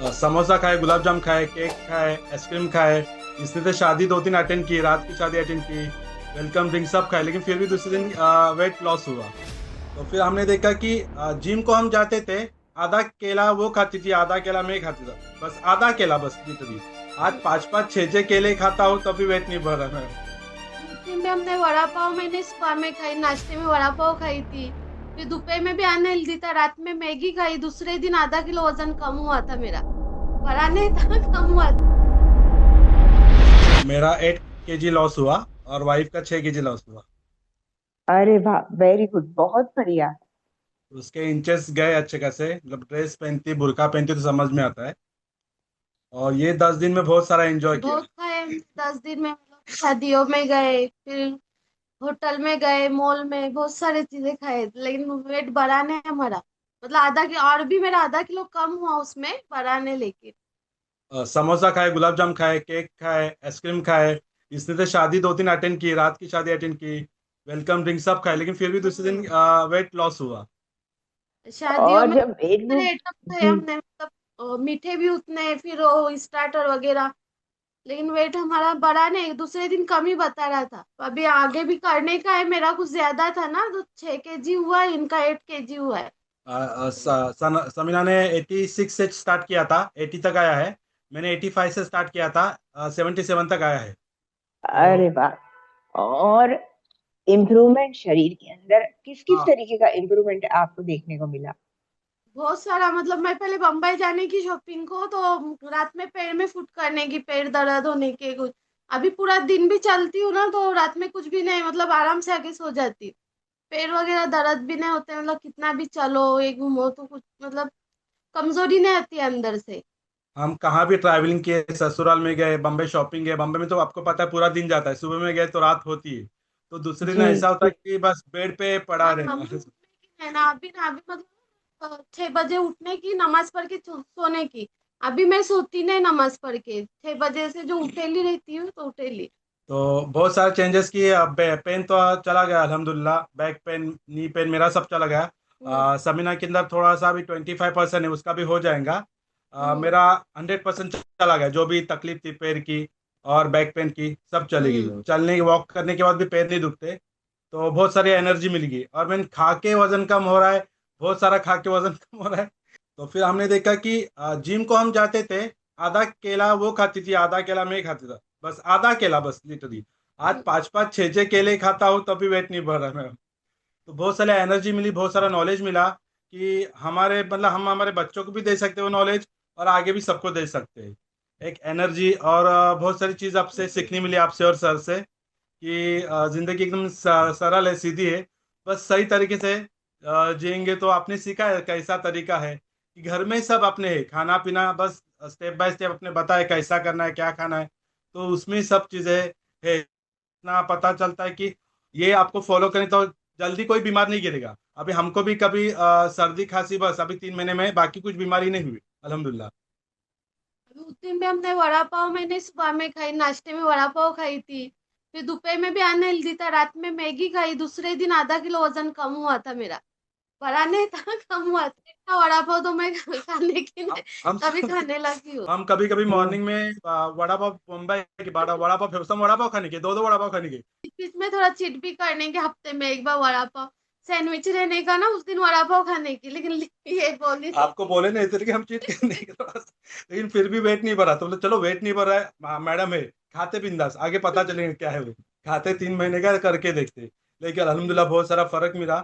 समोसा खाए, गुलाब जाम खाए, केक खाए, आइसक्रीम खाए। इसने तो शादी दो तीन अटेंड की, रात की शादी अटेंड की, वेलकम ड्रिंक सब खाए, लेकिन फिर भी दूसरे दिन वेट लॉस हुआ। तो फिर हमने देखा कि जिम को हम जाते थे, आधा केला वो खाती थी, आधा केला मैं खाता था। बस आधा केला, बस लिटरली। आज पाँच पाँच छह छह केले खाता हूँ तब भी वेट नहीं बढ़ रहा मेरा। दिन में हमने वड़ा पाव मैंने सुबह में खाई, नाश्ते में वड़ा पाव खाई थी। फिर दोपहर में भी अनहेल्दी था, रात में मैगी खाई, दूसरे दिन आधा किलो वजन कम हुआ था मेरा। बढ़ा नहीं था, कम हुआ था। मेरा 8 kg लॉस हुआ और वाइफ का 6 kg लॉस हुआ। अरे वाह, वेरी गुड, बहुत बढ़िया। उसके इंचेस गए अच्छे खासे, मतलब ड्रेस पहनती बुर्का पहनती तो समझ में आता है। और ये 10 दिन में बहुत सारा एंजॉय किया। बहुत खाए 10 दिन में, मतलब शादियों में गए, फिर होटल में गए, मॉल में बहुत सारी चीजें खाए, लेकिन वेट बढ़ा नहीं हमारा। मतलब आधा की और भी मेरा आधा किलो कम हुआ उसमें, बढ़ा नहीं लेकिन। समोसा खाए, गुलाब जाम खाए, केक खाए, आइसक्रीम खाए। इसने तो शादी दो तीन अटेंड की, रात की शादी अटेंड की, वेलकम ड्रिंक सब खाए, लेकिन फिर भी दूसरे दिन वेट लॉस हुआ। शादियों और में जब वेट सारे लूज। आइटम खाए जी। हमने, मतलब मीठे भी उतने, फिर वो स्टार्टर वगैरह। लेकिन वेट हमारा बढ़ा नहीं, दूसरे दिन कम ही बता रहा था। अभी आगे भी करने का है, मेरा कुछ ज्यादा था ना, तो 6 kg हुआ है, इनका 8 kg हुआ है। समीना ने 86 से स्टार्ट किया था, 80 तक आया है। मैंने 85 से स्टार्ट किया था, 77 तक आया है। तो अरे वाह। और इम्प्रूवमेंट शरीर के अंदर किस किस हाँ। तरीके का इम्प्रूवमेंट आपको देखने को मिला? बहुत सारा, मतलब मैं पहले बम्बई जाने की शॉपिंग को तो रात में पैर में फुट करने की, पैर दर्द होने के कुछ। अभी पूरा दिन भी चलती हूँ ना, तो रात में कुछ भी नहीं, मतलब आराम से आके सो जाती हूँ। पैर वगैरह दर्द भी नहीं होते, मतलब कितना भी चलो एक घूमो तो कुछ, मतलब कमजोरी नहीं आती है अंदर से। हम कहाँ भी ट्रैवलिंग किए, ससुराल में गए, बम्बे शॉपिंग गए, बम्बे में तो आपको पता है पूरा दिन जाता है, सुबह में गए तो रात होती है। तो दूसरे दिन जी। ऐसा होता है कि बस बेड पे पड़ा हाँ, रहना। अभी उठने की है ना, अभी मतलब 6 बजे उठने की, नमाज पढ़ के सोने की। अभी मैं सोती नहीं नमाज पढ़ के, 6 बजे से जो उठेली रहती हूँ तो उठेली। तो बहुत सारे चेंजेस किए। अब पेन तो चला गया अल्हम्दुलिल्लाह, बैक पेन, नी पेन मेरा सब चला गया। हम्म। समीना के अंदर थोड़ा सा भी 25% है, उसका भी हो जाएगा। हम्म। मेरा 100% चला गया, जो भी तकलीफ थी पैर की और बैक पेन की सब चली गई। हम्म। चलने वॉक करने के बाद भी पैर नहीं दुखते। तो बहुत सारी एनर्जी मिल गई, और मैंने खा के वजन कम हो रहा है, बहुत सारा खा के वजन कम हो रहा है। तो फिर हमने देखा कि जिम को हम जाते थे, आधा केला वो खाती थी, आधा केला मैं खाता था। बस आधा केला, बस लिटरली। आज पाँच पाँच छह छह केले खाता हूँ तब भी वेट नहीं बढ़ रहा मेरा। तो बहुत सारी एनर्जी मिली, बहुत सारा नॉलेज मिला कि हमारे मतलब हम हमारे बच्चों को भी दे सकते हो नॉलेज, और आगे भी सबको दे सकते हैं एक एनर्जी। और बहुत सारी चीज आपसे सीखने मिली, आपसे और सर से, कि जिंदगी एकदम सरल है, सीधी है। बस सही तरीके से जिएंगे तो आपने सीखा है कैसा तरीका है कि घर में सब अपने है, खाना पीना बस स्टेप बाय स्टेप अपने बताए कैसा करना है, क्या खाना है। तो उसमें सब चीजें है, इतना पता चलता है कि ये आपको फॉलो करें तो जल्दी कोई बीमार नहीं गिरेगा। अभी हमको भी कभी सर्दी खांसी, बस अभी 3 महीने में बाकी कुछ बीमारी नहीं हुई अल्हम्दुलिल्लाह। अभी उस दिन भी हमने वड़ा पाव मैंने सुबह में खाई, नाश्ते में वड़ा पाव खाई थी। फिर दोपहर में भी अनहेल्दी था, रात में मैगी खाई, दूसरे दिन आधा किलो वजन कम हुआ था मेरा। बढ़ा नहीं था, कम हुआ था। इतना वड़ा पाव तो मैं खाने की हम नहीं, हम कभी खाने लगी हूँ। हम कभी कभी हम्म। मॉर्निंग में वड़ा पाव, मुंबई की वड़ा पाव फेमस, हम वड़ा पाव खाने के, दो दो वड़ा पाव खाने के। बीच बीच में थोड़ा चीट भी करने के, हफ्ते में एक बार वड़ा पाव। सैंडविच रहने का ना उस दिन वड़ा पाव खाने की, लेकिन ये बोली थी। आपको बोले नहीं थे कि हम चीट करने के पास, लेकिन फिर भी वेट नहीं बढ़ा। तो बोले चलो वेट नहीं बढ़ रहा है, मैडम है, खाते बिंदास, आगे पता चलेगा क्या है वो। खाते 3 महीने का करके देखते, लेकिन अल्हम्दुलिल्लाह बहुत सारा फर्क मिला।